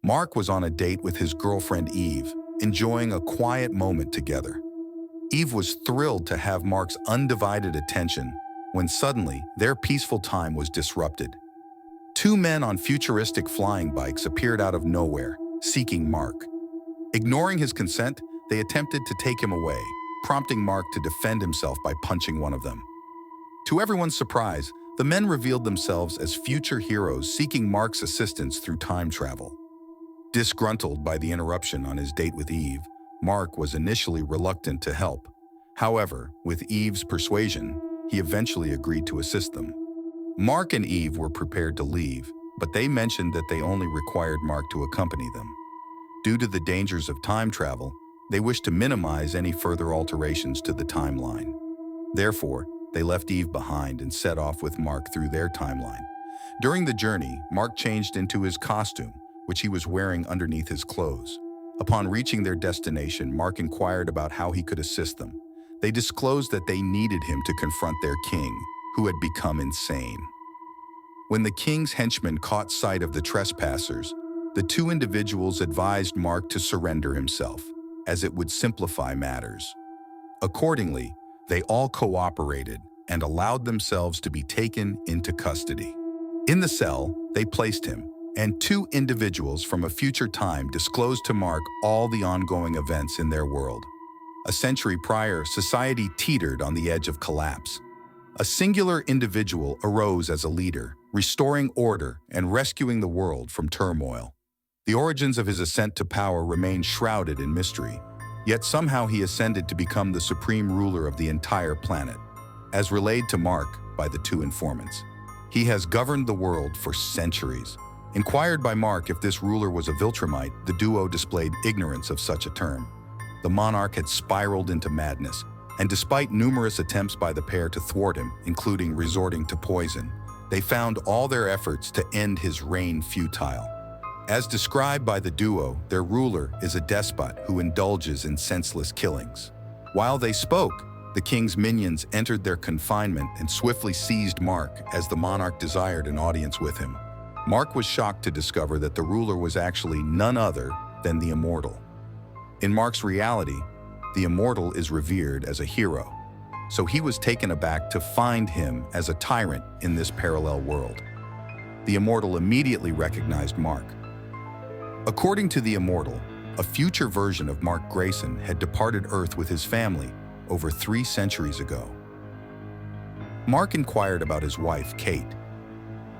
Mark was on a date with his girlfriend Eve, enjoying a quiet moment together. Eve was thrilled to have Mark's undivided attention when suddenly their peaceful time was disrupted. Two men on futuristic flying bikes appeared out of nowhere, seeking Mark. Ignoring his consent, they attempted to take him away, prompting Mark to defend himself by punching one of them. To everyone's surprise, the men revealed themselves as future heroes seeking Mark's assistance through time travel. Disgruntled by the interruption on his date with Eve, Mark was initially reluctant to help. However, with Eve's persuasion, he eventually agreed to assist them. Mark and Eve were prepared to leave, but they mentioned that they only required Mark to accompany them. Due to the dangers of time travel, they wished to minimize any further alterations to the timeline. Therefore, they left Eve behind and set off with Mark through their timeline. During the journey, Mark changed into his costume, which he was wearing underneath his clothes. Upon reaching their destination, Mark inquired about how he could assist them. They disclosed that they needed him to confront their king, who had become insane. When the king's henchmen caught sight of the trespassers, the two individuals advised Mark to surrender himself, as it would simplify matters. Accordingly, they all cooperated and allowed themselves to be taken into custody. In the cell, they placed him, and two individuals from a future time disclosed to Mark all the ongoing events in their world. A century prior, society teetered on the edge of collapse. A singular individual arose as a leader, restoring order and rescuing the world from turmoil. The origins of his ascent to power remain shrouded in mystery, yet somehow he ascended to become the supreme ruler of the entire planet, as relayed to Mark by the two informants. He has governed the world for centuries. Inquired by Mark if this ruler was a Viltrumite, the duo displayed ignorance of such a term. The monarch had spiraled into madness, and despite numerous attempts by the pair to thwart him, including resorting to poison, they found all their efforts to end his reign futile. As described by the duo, their ruler is a despot who indulges in senseless killings. While they spoke, the king's minions entered their confinement and swiftly seized Mark as the monarch desired an audience with him. Mark was shocked to discover that the ruler was actually none other than the Immortal. In Mark's reality, the Immortal is revered as a hero, so he was taken aback to find him as a tyrant in this parallel world. The Immortal immediately recognized Mark. According to the Immortal, a future version of Mark Grayson had departed Earth with his family over 3 centuries ago. Mark inquired about his wife, Kate,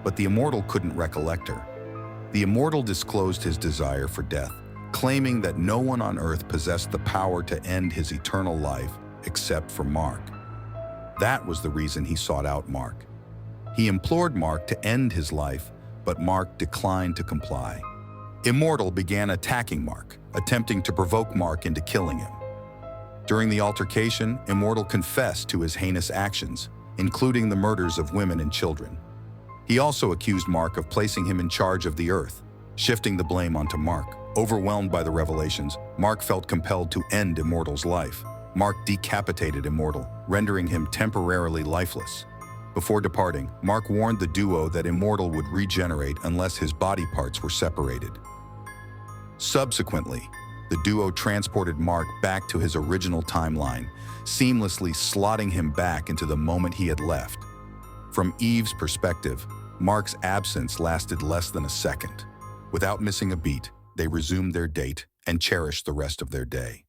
but the Immortal couldn't recollect her. The Immortal disclosed his desire for death, claiming that no one on Earth possessed the power to end his eternal life except for Mark. That was the reason he sought out Mark. He implored Mark to end his life, but Mark declined to comply. Immortal began attacking Mark, attempting to provoke Mark into killing him. During the altercation, Immortal confessed to his heinous actions, including the murders of women and children. He also accused Mark of placing him in charge of the Earth, shifting the blame onto Mark. Overwhelmed by the revelations, Mark felt compelled to end Immortal's life. Mark decapitated Immortal, rendering him temporarily lifeless. Before departing, Mark warned the duo that Immortal would regenerate unless his body parts were separated. Subsequently, the duo transported Mark back to his original timeline, seamlessly slotting him back into the moment he had left. From Eve's perspective, Mark's absence lasted less than a second. Without missing a beat, they resumed their date and cherished the rest of their day.